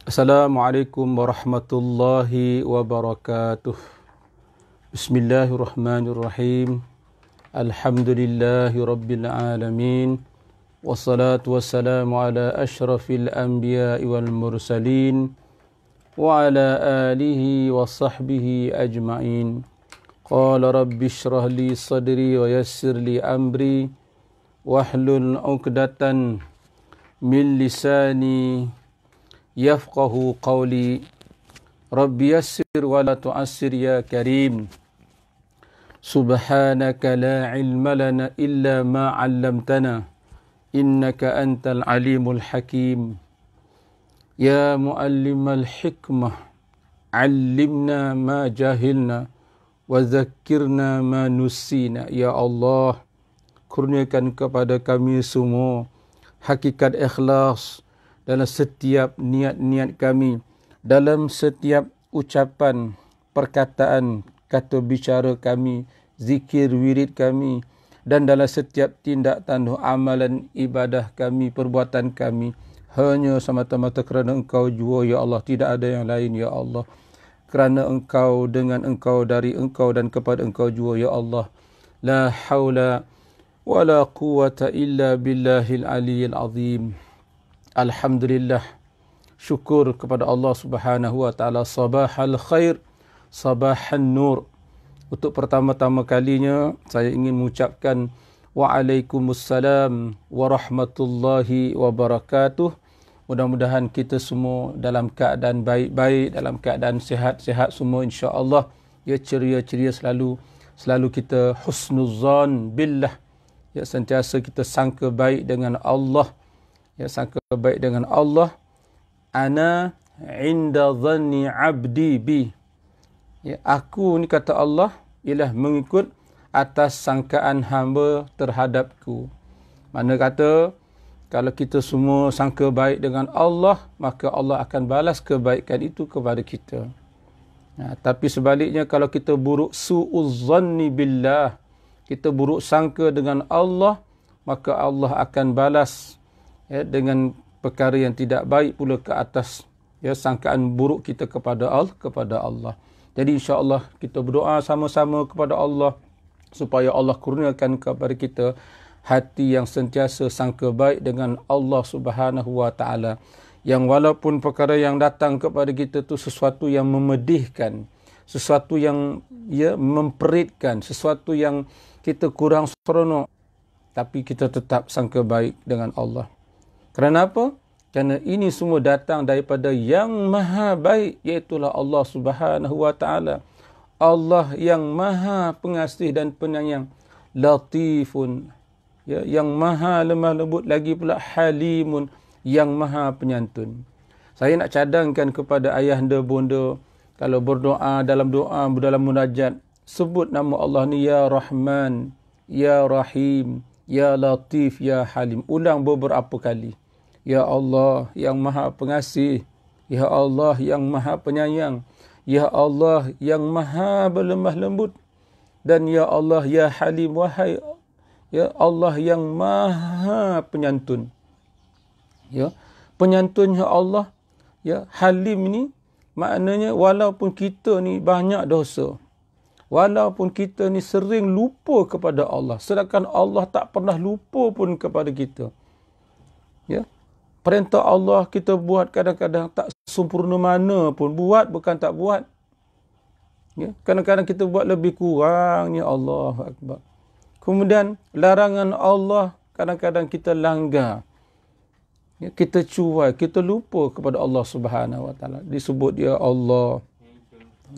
Assalamualaikum warahmatullahi wabarakatuh. Bismillahirrahmanirrahim. Alhamdulillahi rabbil alamin. Wassalatu wassalamu ala ashrafil anbiya'i wal mursalin wa ala alihi wa sahbihi ajma'in. Qala rabbi shrah li sadri wa yassir li amri wahlul 'uqdatan min lisani yafqahu qawli. Rabbi yassir wa la tu'assir ya karim. Subhanaka la ilma lana illa ma 'allamtana innaka antal alimul hakim. Ya muallimal hikmah 'allimna ma jahilna wa zakkirna ma nusina. Ya Allah, kurniakan kepada kami semua hakikat ikhlas dalam setiap niat-niat kami, dalam setiap ucapan, perkataan, kata bicara kami, zikir wirid kami, dan dalam setiap tindak tanduk amalan ibadah kami, perbuatan kami, hanya semata-mata kerana Engkau jua, ya Allah, tidak ada yang lain, ya Allah. Kerana Engkau, dengan Engkau, dari Engkau dan kepada Engkau jua, ya Allah. La hawla wa la quwata illa billahil aliyyil azim. Alhamdulillah, syukur kepada Allah Subhanahu wa taala. Sabahal khair, sabahan nur. Untuk pertama-tama kalinya saya ingin mengucapkan Waalaikumsalam warahmatullahi wabarakatuh. Mudah-mudahan kita semua dalam keadaan baik-baik, dalam keadaan sihat-sihat semua, insya-Allah. Ya, ceria-ceria selalu kita husnuzan billah. Ya, sentiasa kita sangka baik dengan Allah. Ya, sangka baik dengan Allah. Ana inda dhanni abdi bi. Ya, aku ni, kata Allah, ialah mengikut atas sangkaan hamba terhadapku. Mana kata, kalau kita semua sangka baik dengan Allah, maka Allah akan balas kebaikan itu kepada kita. Nah, tapi sebaliknya, kalau kita buruk su'uzzanni billah, kita buruk sangka dengan Allah, maka Allah akan balas dengan perkara yang tidak baik pula ke atas sangkaan buruk kita kepada Allah. Jadi insya-Allah kita berdoa sama-sama kepada Allah supaya Allah kurniakan kepada kita hati yang sentiasa sangka baik dengan Allah Subhanahu wa taala, yang walaupun perkara yang datang kepada kita tu sesuatu yang memedihkan, sesuatu yang memperitkan, sesuatu yang kita kurang seronok, tapi kita tetap sangka baik dengan Allah. Kerana apa? Kerana ini semua datang daripada yang maha baik, iaitulah Allah Subhanahu wa taala. Allah yang maha pengasih dan penyayang, latifun, yang maha lemah lembut, lagi pula halimun, yang maha penyantun. Saya nak cadangkan kepada ayahanda bonda, kalau berdoa, dalam munajat, sebut nama Allah ni, Ya Rahman, Ya Rahim, Ya Latif, Ya Halim. Ulang beberapa kali. Ya Allah yang maha pengasih, Ya Allah yang maha penyayang, Ya Allah yang maha berlemah lembut, dan Ya Allah, Ya Halim, wahai Ya Allah yang maha penyantun. Ya, penyantun, Ya Allah. Ya, Halim ni maknanya walaupun kita ni banyak dosa, walaupun kita ni sering lupa kepada Allah, sedangkan Allah tak pernah lupa pun kepada kita. Ya, perintah Allah kita buat kadang-kadang tak sempurna mana pun. Buat bukan tak buat. Ya, kadang-kadang kita buat lebih kurang. Ya Allah Akbar. Kemudian larangan Allah kadang-kadang kita langgar. Ya, kita cuai, kita lupa kepada Allah Subhanahu wa taala. Disebut Ya Allah.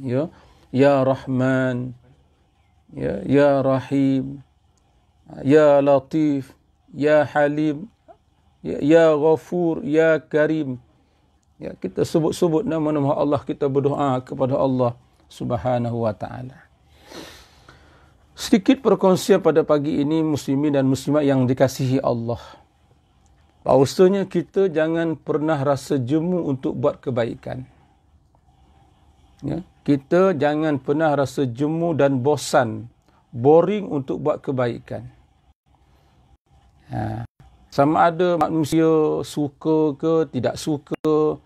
Ya, Ya Rahman. Ya, Ya Rahim. Ya Latif. Ya Halim. Ya Ghafur, Ya Karim. Ya, kita sebut-sebut nama-nama Allah, kita berdoa kepada Allah Subhanahu wa taala. Sedikit perkongsian pada pagi ini, muslimin dan muslimat yang dikasihi Allah. Bahawasanya kita jangan pernah rasa jemu untuk buat kebaikan. Ya, kita jangan pernah rasa jemu dan bosan, boring untuk buat kebaikan. Sama ada manusia suka ke tidak suka,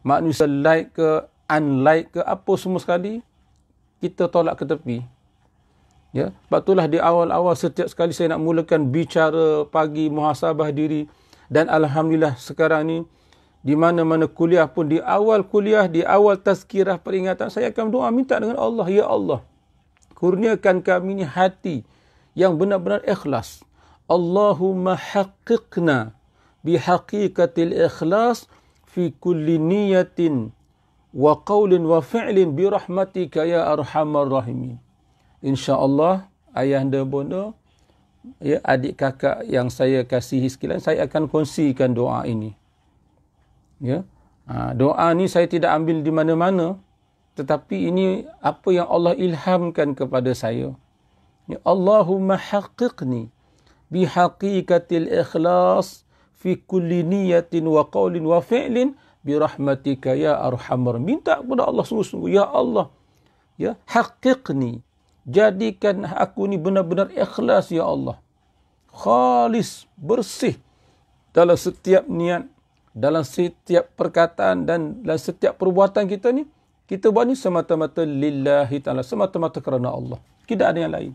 manusia like ke, unlike ke, apa semua sekali, kita tolak ke tepi. Ya, sebab itulah di awal-awal setiap sekali saya nak mulakan bicara pagi, muhasabah diri, dan alhamdulillah sekarang ni di mana-mana kuliah pun, di awal kuliah, di awal tazkirah peringatan, saya akan doa minta dengan Allah, ya Allah, kurniakan kami ni hati yang benar-benar ikhlas. Allahumma haqqiqna bihaqiqatil ikhlas fi kulli niyatin wa qawlin wa fi'lin birahmatika ya arhamar rahimin. InsyaAllah, ayahanda bonda, ya, adik kakak yang saya kasihi sekalian, saya akan kongsikan doa ini. Ya, doa ni saya tidak ambil di mana-mana, tetapi ini apa yang Allah ilhamkan kepada saya. Ya, Allahumma haqqiqni bihaqiqatil ikhlas fi kulli niyatin wa qawlin wa fi'lin birahmatika ya arhamar. Minta kepada Allah sungguh-sungguh, ya Allah, ya, haqqiqni, jadikan aku ni benar-benar ikhlas ya Allah, khalis, bersih dalam setiap niat, dalam setiap perkataan dan dalam setiap perbuatan kita ni. Kita buat ni semata-mata lillahi ta'ala, semata-mata kerana Allah, tidak ada yang lain.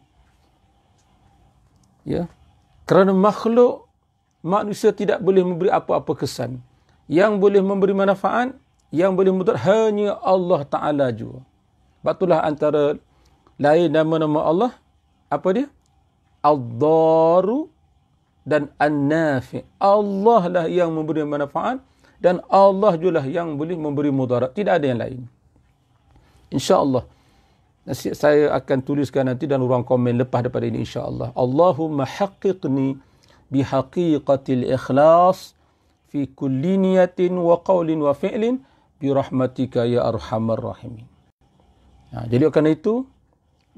Ya, kerana makhluk manusia tidak boleh memberi apa-apa kesan. Yang boleh memberi manfaat, yang boleh mudarat hanya Allah Ta'ala jua. Sebab itulah antara lain nama-nama Allah, apa dia? Ad-Daru dan An-Nafi. Allah lah yang memberi manfaat dan Allah jualah yang boleh memberi mudarat. Tidak ada yang lain. InsyaAllah. Saya akan tuliskan nanti dan ruang komen lepas daripada ini, insyaAllah. Allahumma haqqiqni bihaqiqatil ikhlas fi kulli niyatin wa qawlin wa fi'lin birahmatika ya arhamar rahimin. Jadi kerana itu,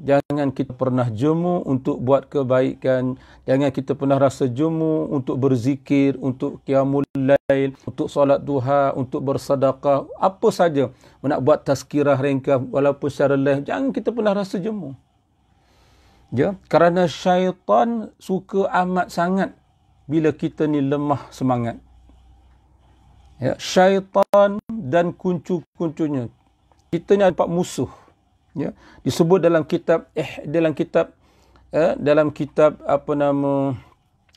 jangan kita pernah jemu untuk buat kebaikan. Jangan kita pernah rasa jemu untuk berzikir, untuk qiyamul lail, untuk solat duha, untuk bersedekah, apa saja. Nak buat tazkirah ringkas walaupun secara live, jangan kita pernah rasa jemu. Ya, kerana syaitan suka amat sangat bila kita ni lemah semangat. Ya, syaitan dan kuncu-kuncunya. Kita ni ada 4 musuh. Ya, disebut dalam kitab apa nama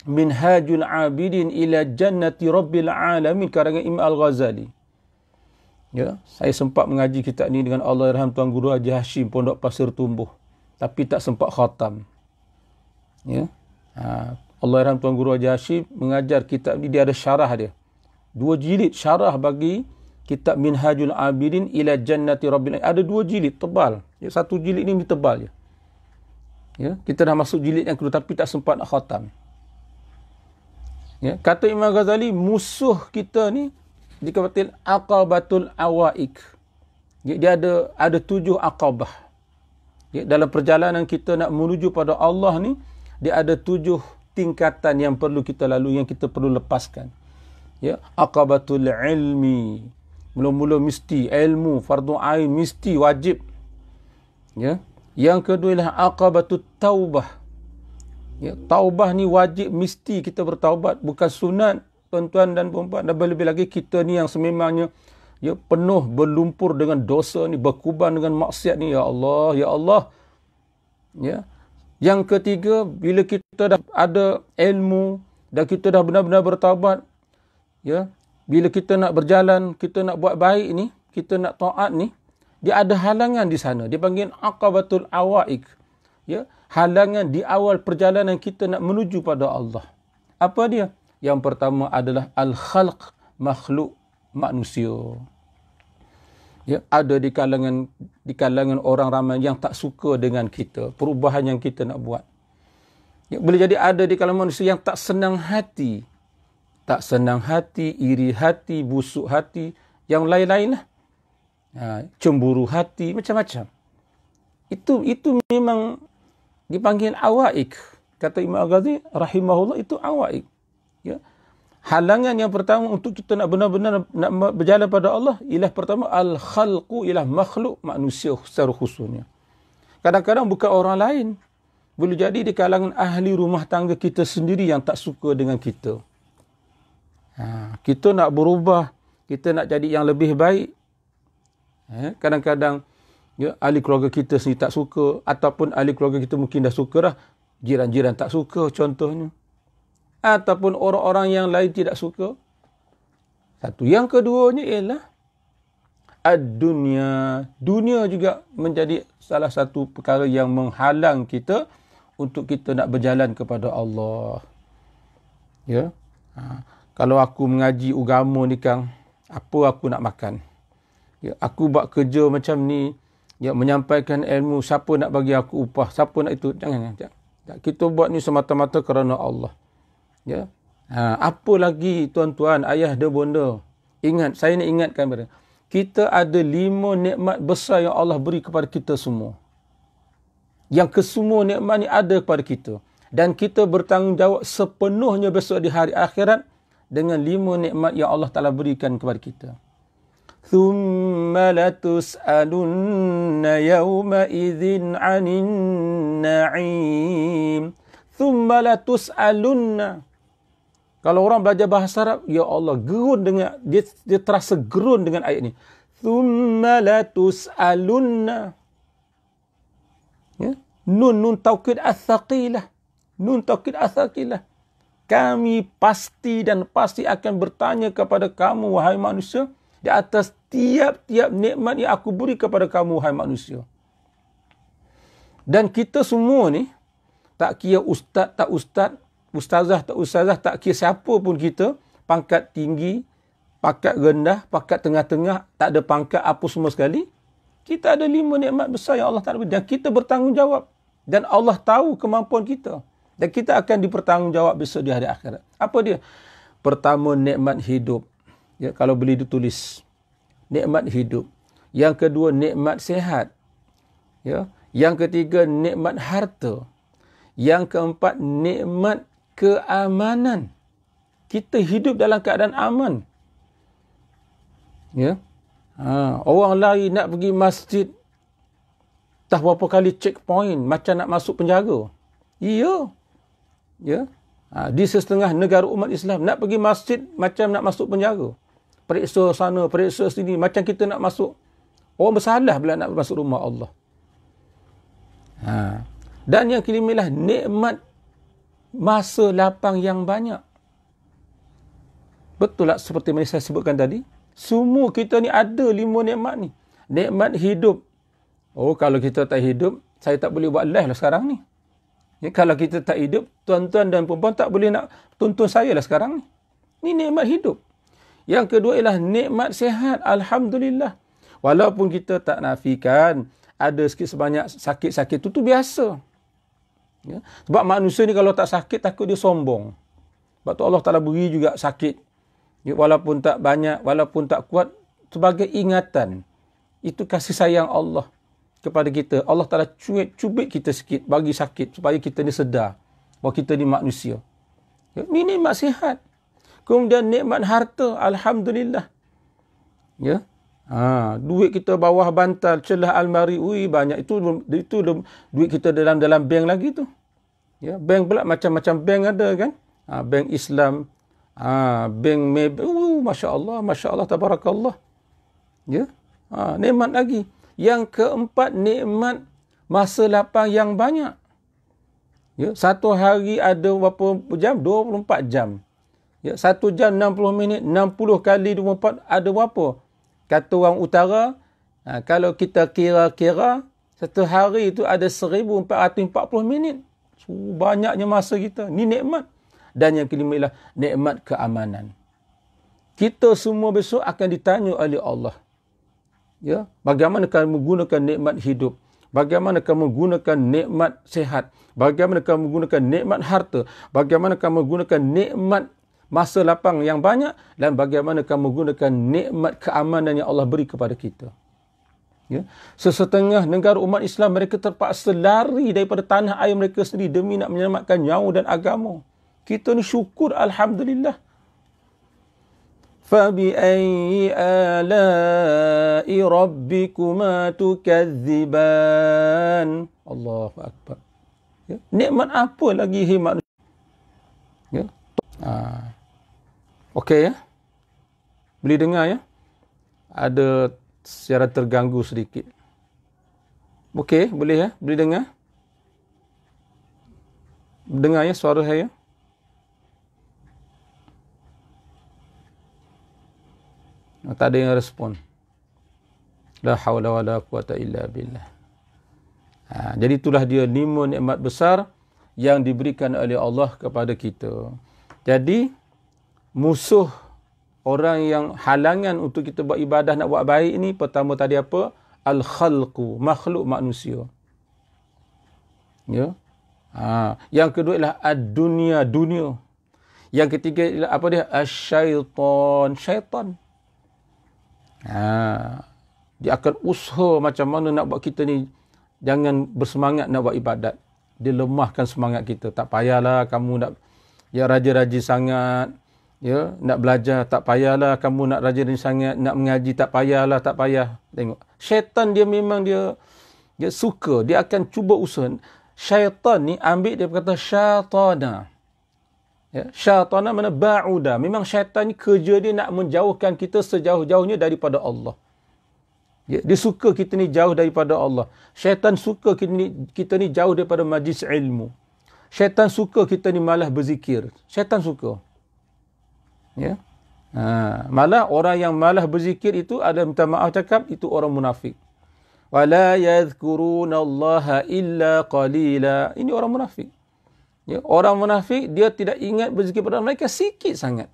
Minhajul Abidin ila Jannati Rabbil Alamin karangan Imam Al-Ghazali. Ya, saya sempat mengaji kitab ni dengan Allahyarham Tuan Guru Haji Hashim Pondok Pasir Tumbuh, tapi tak sempat khatam. Ya. Allahyarham Tuan Guru Haji Hashim mengajar kitab ni, dia ada syarah dia. 2 jilid syarah bagi kitab Minhajul Abidin ila Jannati Rabbil Alamin. Ada 2 jilid tebal. Ya, 1 jilid ni tebal je. Ya, kita dah masuk jilid yang kedua tapi tak sempat nak khatam. Ya, kata Imam Ghazali, musuh kita ni dikatakan aqabatul awaik. Ya, dia ada 7 aqabah. Ya, dalam perjalanan kita nak menuju pada Allah ni, dia ada 7 tingkatan yang perlu kita lalui, yang kita perlu lepaskan. Ya, aqabatul ilmi. Mula-mula mesti ilmu, fardu ain mesti wajib. Ya. Yang kedua ialah aqabatut taubah. Ya, taubah ni wajib, mesti kita bertaubat, bukan sunat, tuan-tuan dan puan-puan. Dan lebih lagi kita ni yang sememangnya ya penuh berlumpur dengan dosa ni, berkuban dengan maksiat ni, ya Allah, ya Allah. Ya. Yang ketiga, bila kita dah ada ilmu dan kita dah benar-benar bertaubat, ya, bila kita nak berjalan, kita nak buat baik ni, kita nak taat ni, dia ada halangan di sana. Dia panggil aqabatul awaik. Ya, halangan di awal perjalanan kita nak menuju pada Allah. Apa dia? Yang pertama adalah al-khalq, makhluk manusia. Ya, ada di kalangan orang ramai yang tak suka dengan kita, perubahan yang kita nak buat. Ya, boleh jadi ada di kalangan manusia yang tak senang hati. Tak senang hati, iri hati, busuk hati, yang lain-lain lah. Cemburu hati, macam-macam. Itu memang dipanggil awaik. Kata Imam Al-Ghazali rahimahullah, itu awaik. Ya. Halangan yang pertama untuk kita nak benar-benar nak berjalan pada Allah ialah pertama al-khalqu, ialah makhluk manusia secara khususnya. Kadang-kadang bukan orang lain. Boleh jadi di kalangan ahli rumah tangga kita sendiri yang tak suka dengan kita. Kita nak berubah, kita nak jadi yang lebih baik. Kadang-kadang ahli keluarga kita sendiri tak suka, ataupun ahli keluarga kita mungkin dah suka dah, jiran-jiran tak suka contohnya, ataupun orang-orang yang lain tidak suka. Satu. Yang keduanya ialah ad-dunya. Dunia juga menjadi salah satu perkara yang menghalang kita untuk kita nak berjalan kepada Allah. Ya. Kalau aku mengaji agama ni Kang, apa aku nak makan? Ya, aku buat kerja macam ni, ya, menyampaikan ilmu, siapa nak bagi aku upah? Siapa nak itu? Jangan. Kita buat ni semata-mata kerana Allah. Ya. Apa lagi tuan-tuan, ayah dan bonda? Ingat, saya nak ingatkan kepada kita ada 5 nikmat besar yang Allah beri kepada kita semua. Yang kesemua nikmat ni ada kepada kita. Dan kita bertanggungjawab sepenuhnya besok di hari akhirat dengan 5 nikmat yang Allah Ta'ala berikan kepada kita. ثُمَّ لَتُسْأَلُنَّ يَوْمَئِذٍ عَنِ النَّعِيمِ ثُمَّ لَتُسْأَلُنَّ. Kalau orang belajar bahasa Arab, ya Allah, gerun dengan dia terasa gerun dengan ayat ni. Thumma latus'alunna. Ya, nun taukid ats-tsaqilah. Nun taukid ats-tsaqilah. Kami pasti dan pasti akan bertanya kepada kamu wahai manusia di atas tiap-tiap nikmat yang aku beri kepada kamu wahai manusia. Dan kita semua ni, tak kira ustaz tak ustaz, ustazah tak ustazah, tak kira siapa pun kita, pangkat tinggi, pangkat rendah, pangkat tengah-tengah, tak ada pangkat apa semua sekali, kita ada 5 nikmat besar yang Allah Ta'ala beri. Dan kita bertanggungjawab. Dan Allah tahu kemampuan kita. Dan kita akan dipertanggungjawab besok di hari akhirat. Apa dia? Pertama, nikmat hidup. Ya, kalau boleh ditulis. Nikmat hidup. Yang kedua, nikmat sihat. Ya. Yang ketiga, nikmat harta. Yang keempat, nikmat keamanan. Kita hidup dalam keadaan aman. Ya. Orang lain nak pergi masjid, tak berapa kali checkpoint macam nak masuk penjara. Ya. Ya. Di setengah negara umat Islam nak pergi masjid macam nak masuk penjara. Periksa sana, periksa sini, macam kita nak masuk. Orang bersalah bila nak masuk rumah Allah. Dan yang kelima lah nikmat masa lapang yang banyak. Betul tak seperti yang saya sebutkan tadi? Semua kita ni ada 5 nikmat ni. Nikmat hidup. Oh, kalau kita tak hidup, saya tak boleh buat live lah sekarang ni. Ya, kalau kita tak hidup, tuan-tuan dan perempuan tak boleh nak tonton saya lah sekarang ni. Ni nikmat hidup. Yang kedua ialah nikmat sihat. Alhamdulillah. Walaupun kita tak nafikan, ada sikit sebanyak sakit-sakit itu biasa. Ya. Sebab manusia ni kalau tak sakit, takut dia sombong. Sebab tu Allah Ta'ala beri juga sakit. Ya, walaupun tak banyak, walaupun tak kuat, sebagai ingatan. Itu kasih sayang Allah kepada kita. Allah Ta'ala cubit kita sikit, bagi sakit, supaya kita ni sedar bahawa kita ni manusia. Ya, ini nikmat sihat. Kemudian nikmat harta. Alhamdulillah. Ya. Duit kita bawah bantal, celah almari, banyak. Itu duit kita dalam bank lagi tu. Ya, bank pula macam-macam bank ada kan. Bank Islam, bank Masya Allah, tabarakallah. Ya. Nikmat lagi. Yang keempat, nikmat masa lapang yang banyak. Ya, satu hari ada berapa jam? 24 jam. Ya, 1 jam 60 minit, 60 kali 24 ada berapa? Kata orang utara, kalau kita kira-kira, satu hari itu ada 1440 minit. So, banyaknya masa kita. Ini nikmat. Dan yang kelima ialah nikmat keamanan. Kita semua besok akan ditanya oleh Allah. Ya, bagaimana kamu menggunakan nikmat hidup? Bagaimana kamu menggunakan nikmat sehat? Bagaimana kamu menggunakan nikmat harta? Bagaimana kamu menggunakan nikmat masa lapang yang banyak, dan bagaimana kamu menggunakan nikmat keamanan yang Allah beri kepada kita. Ya. Sesetengah negara umat Islam, mereka terpaksa lari daripada tanah air mereka sendiri demi nak menyelamatkan nyawa dan agama. Kita ni syukur, Alhamdulillah. فَبِأَيِّ آلَاءِ رَبِّكُمَا تُكَذِّبَانِ. Allahu Akbar. Ya. Nikmat apa lagi manusia? Ya. Okey ya. Boleh dengar ya? Ada secara terganggu sedikit. Okey, boleh ya? Boleh dengar? Dengar ya suara saya? Tak ada yang respon. La haula wala quwata illa billah. Jadi itulah dia 5 nikmat besar yang diberikan oleh Allah kepada kita. Jadi musuh orang yang halangan untuk kita buat ibadah nak buat baik ni, pertama tadi apa? Al-khalqu, makhluk manusia. Ya. Yang kedua ialah ad-dunya, dunia. Yang ketiga ialah apa dia? Asyaitan, syaitan. Dia akan usaha macam mana nak buat kita ni jangan bersemangat nak buat ibadat. Dia lemahkan semangat kita. Tak payahlah kamu nak rajin-rajin sangat. Ya, nak belajar tak payahlah kamu nak rajin sangat, nak mengaji tak payahlah, tak payah. Tengok. Syaitan dia memang dia suka, dia akan cuba usaha. Syaitan ni ambil dia kata syaitana. Ya, syaitana mana ba'uda. Memang syaitan ni kerja dia nak menjauhkan kita sejauh-jauhnya daripada Allah. Ya, dia suka kita ni jauh daripada Allah. Syaitan suka kita ni jauh daripada majlis ilmu. Syaitan suka kita ni malah berzikir. Syaitan suka. Ya. Malah orang yang malah berzikir itu ada minta maaf cakap itu orang munafik. Wala yadhkurunallaha illa qalila. Ini orang munafik. Ya, orang munafik dia tidak ingat berzikir pada mereka sikit sangat.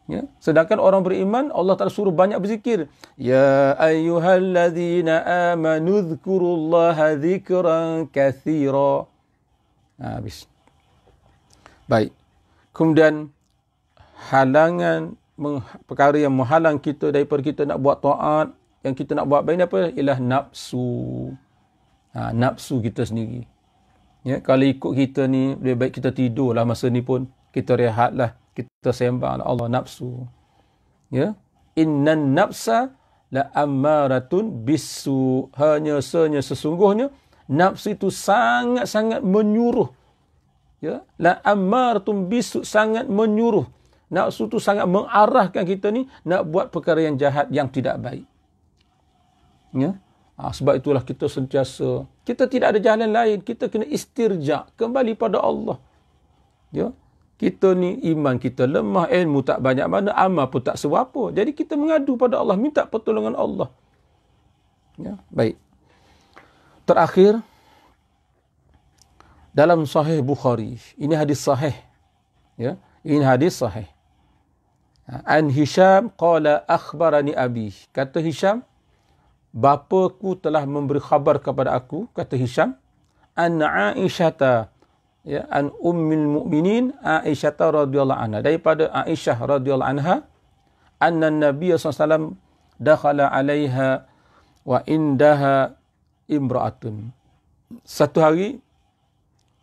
Ya, sedangkan orang beriman Allah Taala suruh banyak berzikir. Ya ayyuhallazina amanu dzkurullaha dzikran katsira. Habis. Baik. Kemudian halangan perkara yang menghalang kita daripada kita nak buat taat, yang kita nak buat baik apa? Ialah nafsu. Nafsu kita sendiri. Ya, kalau ikut kita ni lebih baik kita tidurlah masa ni pun, kita rehatlah, kita sembahlah Allah nafsu. Ya, innan nafsa la ammaratun bisu. Hanya sesungguhnya nafsu itu sangat-sangat menyuruh. Ya, la ammaratun bisu, sangat menyuruh. Nafsu itu sangat mengarahkan kita ni nak buat perkara yang jahat, yang tidak baik. Ya. Sebab itulah kita sentiasa, kita tidak ada jalan lain. Kita kena istirja, kembali pada Allah. Ya. Kita ni iman kita lemah, ilmu tak banyak mana, amal pun tak seberapa. Jadi kita mengadu pada Allah, minta pertolongan Allah. Ya. Baik. Terakhir, dalam Sahih Bukhari, ini hadis sahih. Ya. Ini hadis sahih. An Hisham qala akhbarani abi. Kata Hisham, bapaku telah memberi khabar kepada aku, kata Hisham, an Aisyah, ya, an ummil mu'minin Aisyah radhiyallahu anha, daripada Aisyah radhiyallahu anha, anna Nabi sallallahu alaihi wasallam dakhala 'alaiha wa indaha imra'atun. Satu hari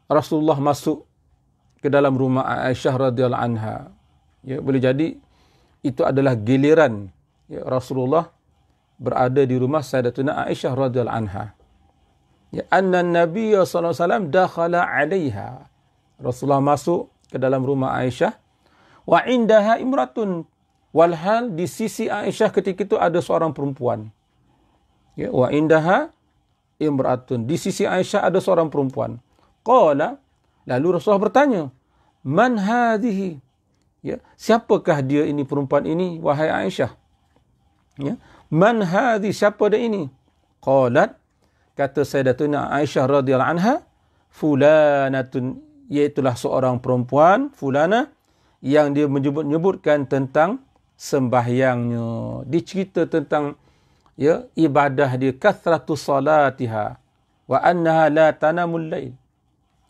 Rasulullah masuk ke dalam rumah Aisyah radhiyallahu anha. Ya, boleh jadi itu adalah giliran ya, Rasulullah berada di rumah Sayyidatuna Aisyah radhiyallahu anha. Ya, anna Nabi sallallahu alaihi wasallam dakhala 'alaiha. Rasulullah masuk ke dalam rumah Aisyah, wa indaha imratun, walhal di sisi Aisyah ketika itu ada seorang perempuan. Ya, wa indaha imratun, di sisi Aisyah ada seorang perempuan. Qala, lalu Rasulullah bertanya, man hadhihi? Ya, siapakah dia ini, perempuan ini, wahai Aisyah? Ya, man hadhi, siapa dia ini? Qalat, kata Sayyidatuna Aisyah radhiyallahu anha, fulanatun, iaitulah seorang perempuan, fulana, yang dia menyebutkan tentang sembahyangnya. Dia cerita tentang ya, ibadah dia, kathratu salatiha, wa annaha la tanamul lail.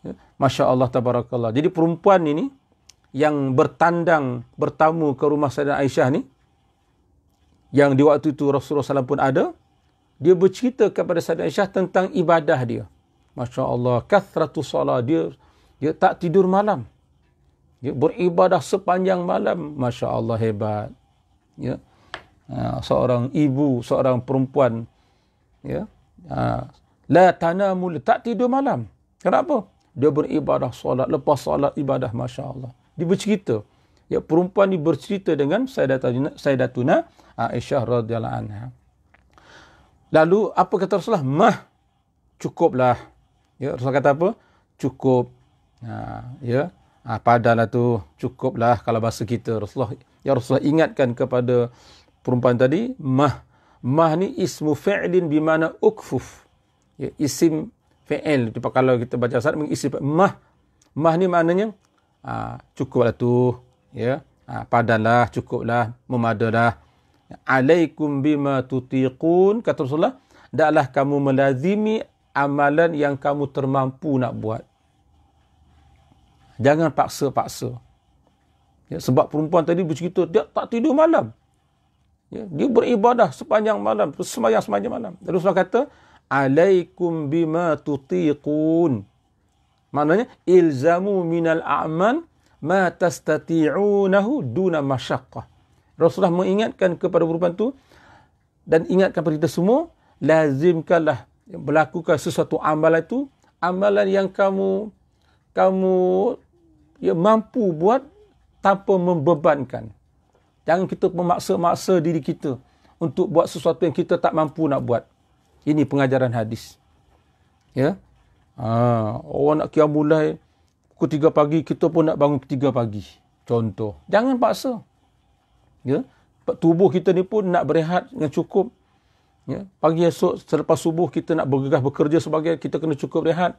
Ya, Masya Allah, tabarakallah. Jadi perempuan ini yang bertamu ke rumah Sayyidah Aisyah ni, yang di waktu itu Rasulullah SAW pun ada, dia bercerita kepada Sayyidah Aisyah tentang ibadah dia. Masya Allah, kathratu salat, dia tak tidur malam. Dia beribadah sepanjang malam. Masya Allah, hebat. Ya. Seorang ibu, seorang perempuan, ya, la tanamul, tak tidur malam. Kenapa? Dia beribadah solat, lepas solat ibadah, Masya Allah. Dia bercerita Ya, perempuan ni bercerita dengan Sayyidatuna Aisyah radhiyallahu anha. Lalu apa kata Rasulullah? Mah, cukuplah. Ya, Rasulullah kata apa? Cukup. Ya, padahlah tu, cukuplah kalau bahasa kita. Rasulullah ingatkan kepada perempuan tadi, mah. Mah ni ismu fi'lin bimana ukfuf. Ya, isim fi'il. Kalau kita baca saat mengisi mah. Mah ni maknanya cukuplah tu. Ya, padahlah, cukuplah, memadalah. Alaikum bima tutiqun, kata Rasulullah, hendaklah kamu melazimi amalan yang kamu termampu nak buat. Jangan paksa-paksa. Ya, sebab perempuan tadi bercerita, dia tak tidur malam. Ya, dia beribadah sepanjang malam, sembahyang sepanjang malam. Lalu Rasulullah kata, alaikum bima tutiqun. Maknanya, ilzamu minal a'man ma tastati'unahu duna masyaqqah. Rasulullah mengingatkan kepada perempuan tu dan ingatkan kepada kita semua, lazimkanlah melakukan sesuatu amalan itu, amalan yang kamu mampu buat tanpa membebankan. Jangan kita memaksa-maksa diri kita untuk buat sesuatu yang kita tak mampu nak buat. Ini pengajaran hadis. Ya. Orang nak qiyamul lail pukul 3 pagi, kita pun nak bangun 3 pagi. Contoh. Jangan paksa. Ya, tubuh kita ni pun nak berehat yang cukup. Ya, pagi esok selepas subuh kita nak bergegas bekerja sebagai, kita kena cukup rehat.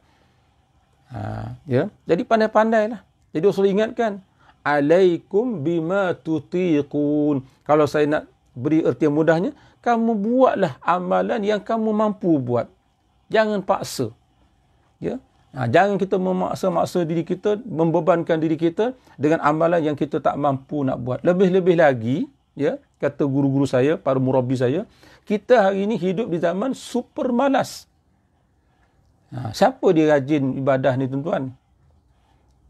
Ya, jadi pandai-pandailah. Jadi Rasul ingatkan, alaikum bima tutiqun. Kalau saya nak beri erti yang mudahnya, kamu buatlah amalan yang kamu mampu buat. Jangan paksa. Ya. Jangan kita memaksa-maksa diri kita, membebankan diri kita dengan amalan yang kita tak mampu nak buat. Lebih-lebih lagi, ya, kata guru-guru saya, para murabbi saya, kita hari ini hidup di zaman super malas. Siapa dia rajin ibadah ni tuan-tuan?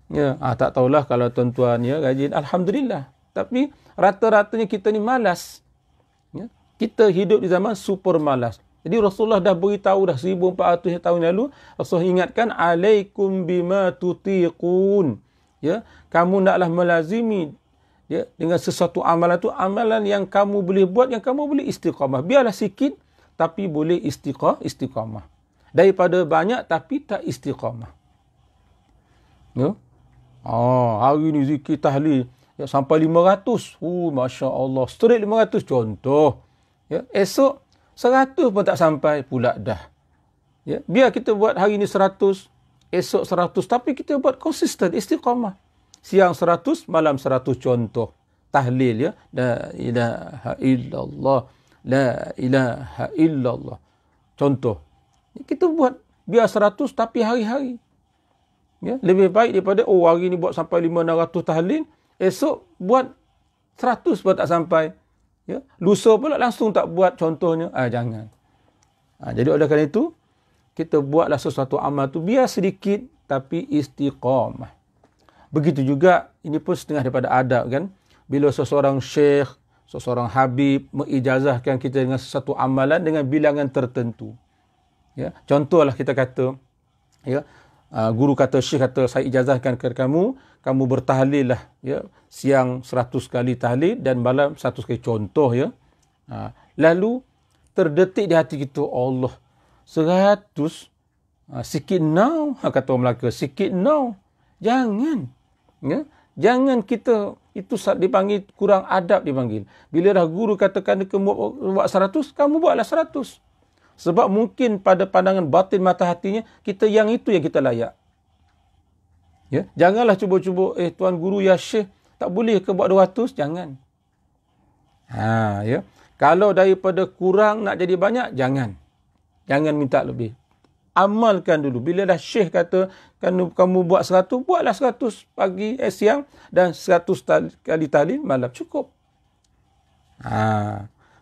Ya, tak tahulah kalau tuan-tuan ya rajin, alhamdulillah. Tapi rata-ratanya kita ni malas. Ya, kita hidup di zaman super malas. Jadi Rasulullah dah beritahu dah 1400 tahun lalu, Rasulullah ingatkan, alaikum bima tutiqun. Ya, kamu naklah melazimi ya dengan sesuatu amalan tu, amalan yang kamu boleh buat, yang kamu boleh istiqamah. Biarlah sikit tapi boleh istiqamah. Daripada banyak tapi tak istiqamah. Ya. Hari ni zikir tahlil ya, sampai 500. Masya-Allah, straight 500 contoh. Ya, esok 100 pun tak sampai pula dah. Ya, biar kita buat hari ni 100, esok 100, tapi kita buat konsisten, istiqamah. Siang 100, malam 100 contoh. Tahlil ya. La ilaha illallah. La ilaha illallah. Contoh. Kita buat biar 100 tapi hari-hari. Ya, lebih baik daripada hari ni buat sampai 500-600 tahlil, esok buat 100 pun tak sampai. Ya, lusa pula langsung tak buat contohnya. Jangan. Jadi oleh kerana itu, kita buatlah sesuatu amal tu biar sedikit tapi istiqamah. Begitu juga, ini pun setengah daripada adab kan. Bila seseorang syekh, seseorang habib mengijazahkan kita dengan sesuatu amalan dengan bilangan tertentu. Ya, contohlah kita kata, ya, guru kata, syekh kata, saya ijazahkan kepada kamu, kamu bertahlil lah, ya, siang 100 kali tahlil dan malam 100 kali, contoh ya. Lalu terdetik di hati kita, Allah, 100 sikit now, kata orang Melaka, sikit now. Jangan. Ya, jangan kita, itu dipanggil kurang adab dipanggil. Bila dah guru katakan kamu buat 100, kamu buatlah 100. Sebab mungkin pada pandangan batin mata hatinya, kita yang itu yang kita layak. Ya, janganlah cuba-cuba, tuan guru ya syekh, tak boleh ke buat 200? Jangan. Ya. Kalau daripada kurang nak jadi banyak, jangan. Jangan minta lebih. Amalkan dulu. Bila dah syekh kata, kamu buat 100, buatlah 100 pagi, siang dan 100 kali tahlil malam. Cukup.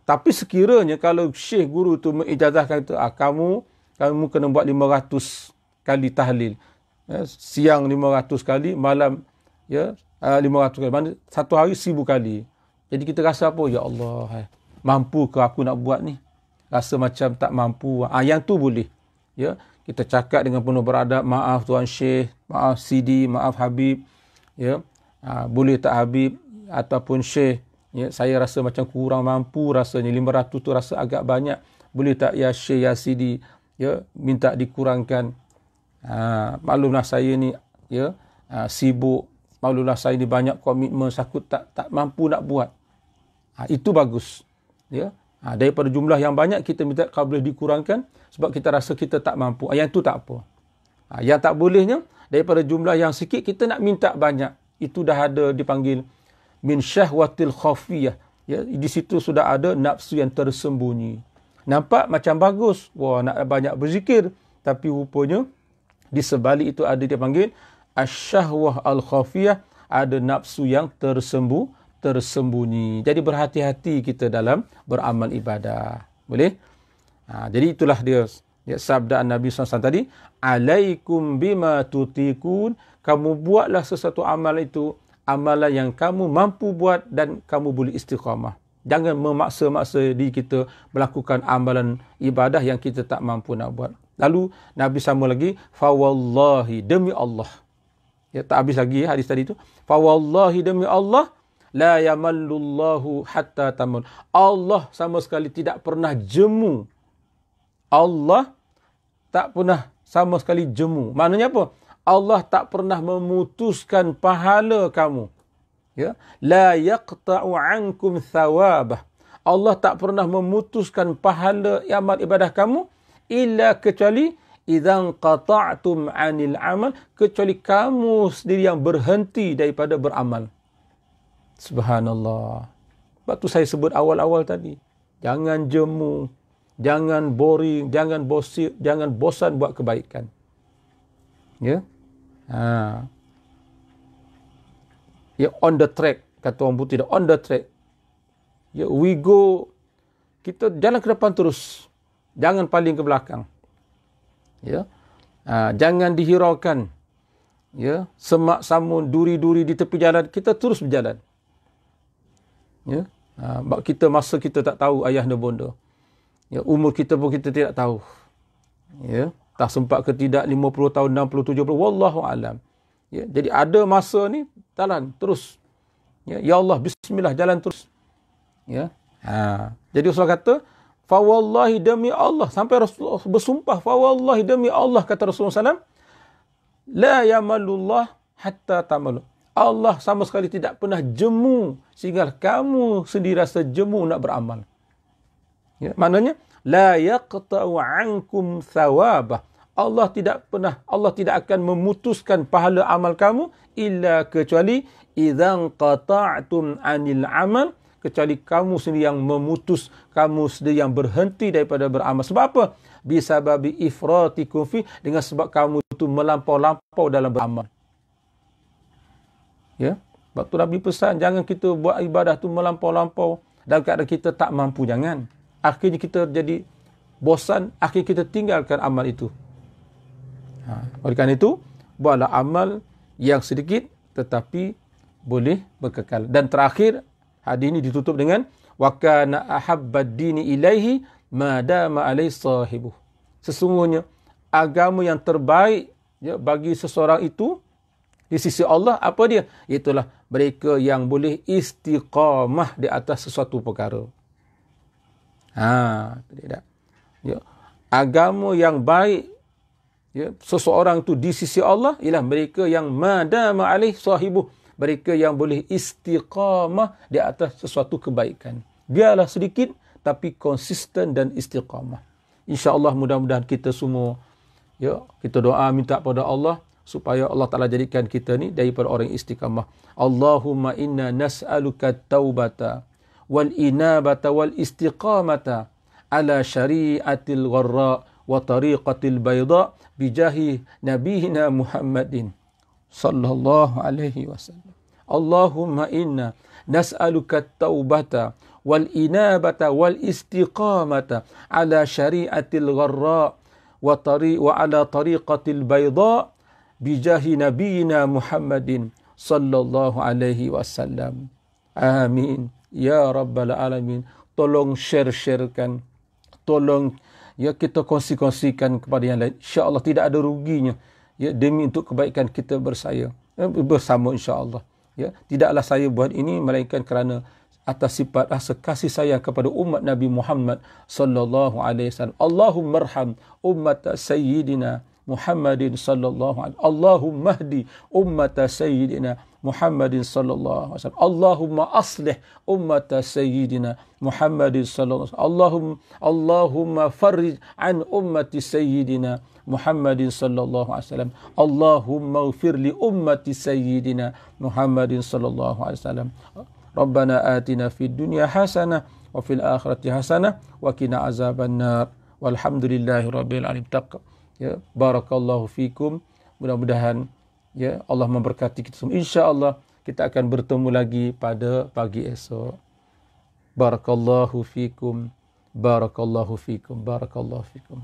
Tapi sekiranya kalau syekh guru tu mengijazahkan itu, kamu kena buat 500 kali tahlil. Ya, siang 500 kali, malam ya 500 kali. Mana satu hari 1000 kali. Jadi kita rasa apa? Ya Allah, mampu ke aku nak buat ni? Rasa macam tak mampu. Yang tu boleh. Ya, kita cakap dengan penuh beradab, maaf tuan syekh, maaf Sidi, maaf Habib. Ya, boleh tak Habib? ataupun Syekh, ya, saya rasa macam kurang mampu rasanya, 500 tu rasa agak banyak, boleh tak ya Syekh, ya Sidi, ya, minta dikurangkan. Maklumlah saya ni, ya, sibuk, maklumlah saya ni banyak komitmen, aku tak mampu nak buat. Itu bagus, ya. Daripada jumlah yang banyak kita minta kalau boleh dikurangkan sebab kita rasa kita tak mampu. Yang itu tak apa. Yang tak bolehnya, daripada jumlah yang sikit kita nak minta banyak. Itu dah ada dipanggil min syahwatil khafiyah. Ya, di situ sudah ada nafsu yang tersembunyi. Nampak macam bagus, wah, nak banyak berzikir, tapi rupanya di sebalik itu ada dipanggil asyahwah al-khafiyah, ada nafsu yang tersembunyi. Jadi berhati-hati kita dalam beramal ibadah. Boleh? Jadi itulah dia, ya, sabda Nabi SAW tadi, alaikum bima tutikun, kamu buatlah sesuatu amal itu, amalan yang kamu mampu buat dan kamu boleh istiqamah. Jangan memaksa-maksa diri kita melakukan amalan ibadah yang kita tak mampu nak buat. Lalu Nabi sama lagi, fawallahi, demi Allah. Ya, tak habis lagi hadis tadi tu. Fawallahi, demi Allah, la yamallullahu hatta tamal. Allah sama sekali tidak pernah jemu. Allah tak pernah sama sekali jemu. Maknanya apa? Allah tak pernah memutuskan pahala kamu. Ya, la yaqta'u ankum thawabah. Allah tak pernah memutuskan pahala amal ibadah kamu illa kecuali idzan qata'tum 'anil amal, kecuali kamu sendiri yang berhenti daripada beramal. Subhanallah. Sebab tu saya sebut awal-awal tadi, jangan jemu, jangan boring, jangan bosan buat kebaikan. Ya. Ya, on the track, kata orang putih, on the track. Ya, we go, kita jalan ke depan terus, jangan paling ke belakang. Ya, jangan dihiraukan. Ya, semak samun, duri-duri di tepi jalan, kita terus berjalan. Ya, kita masa kita tak tahu ayah dan bonda. Ya, umur kita pun kita tidak tahu. Ya, tak sempat ke tidak 50 tahun, 60, 70, wallahu alam. Ya, jadi ada masa ni jalan terus. Ya, ya Allah, bismillah, jalan terus. Ya. Jadi Rasulullah kata, fa wallahi, demi Allah, sampai Rasulullah bersumpah, fa wallahi, demi Allah, kata Rasulullah SAW, la yamalullah hatta tamalu. Allah sama sekali tidak pernah jemu sehingga kamu sendiri rasa jemu nak beramal. Ya, maknanya la yaqta'u ankum thawabah. Allah tidak akan memutuskan pahala amal kamu illa kecuali idzan qata'tum 'anil amal, kecuali kamu sendiri yang memutus, kamu sendiri yang berhenti daripada beramal. Sebab apa? Bisababi ifratikum fi, dengan sebab kamu itu melampau-lampau dalam beramal. Ya, sebab tu Nabi pesan jangan kita buat ibadah tu melampau-lampau dalam keadaan kita tak mampu, jangan. Akhirnya kita jadi bosan, akhirnya kita tinggalkan amal itu. Oleh kerana itu, buatlah amal yang sedikit tetapi boleh berkekal. Dan terakhir, hadis ini ditutup dengan wa kana ahabbad dini ilaihi ma dama alaihi sahibuh. Sesungguhnya agama yang terbaik, ya, bagi seseorang itu di sisi Allah, apa dia? Itulah mereka yang boleh istiqamah di atas sesuatu perkara. Tidak. Ya, agama yang baik, ya, seseorang itu di sisi Allah ialah mereka yang madama alaih sahibuh, mereka yang boleh istiqamah di atas sesuatu kebaikan. Biarlah sedikit tapi konsisten dan istiqamah. InsyaAllah mudah-mudahan kita semua, ya, kita doa minta pada Allah supaya Allah Ta'ala jadikan kita ni daripada orang istiqamah. Allahumma inna nas'aluka taubata wal inabata wal istiqamata ala syari'atil gharra wa tariqatil bayda bijahi nabiyina Muhammadin sallallahu alaihi wasallam. Allahumma inna nas'aluka taubata wal inabata wal istiqamata ala syari'atil gharra wa ala tariqatil bayda bijahi nabiyina Muhammadin sallallahu alaihi wasallam. Amin ya rabbal alamin. Tolong sharekan, tolong, ya, kita kongsi-kongsikan kepada yang lain. InsyaAllah tidak ada ruginya, ya, demi untuk kebaikan kita bersama, insyaAllah. Ya, tidaklah saya buat ini melainkan kerana atas sifat rasa kasih sayang kepada umat Nabi Muhammad sallallahu alaihi wasallam. Allahumma arham ummat sayyidina Muhammadin sallallahu alaihi wasallam. Allahumma hdi ummat sayyidina Muhammadin sallallahu alaihi wasallam. Allahumma aslih ummat sayyidina Muhammadin sallallahu alaihi wasallam. Allahumma farrij an ummati sayyidina Muhammadin sallallahu alaihi wasallam. Allahumma ighfir li ummati sayyidina Muhammadin sallallahu alaihi wasallam. Rabbana atina fid dunya hasanah wa fil akhirati hasanah wa qina azabannar. Walhamdulillahi rabbil alamin. Ya, barakallahu fikum. Mudah-mudahan ya Allah memberkati kita semua. Insya-Allah kita akan bertemu lagi pada pagi esok. Barakallahu fikum. Barakallahu fikum. Barakallahu fikum.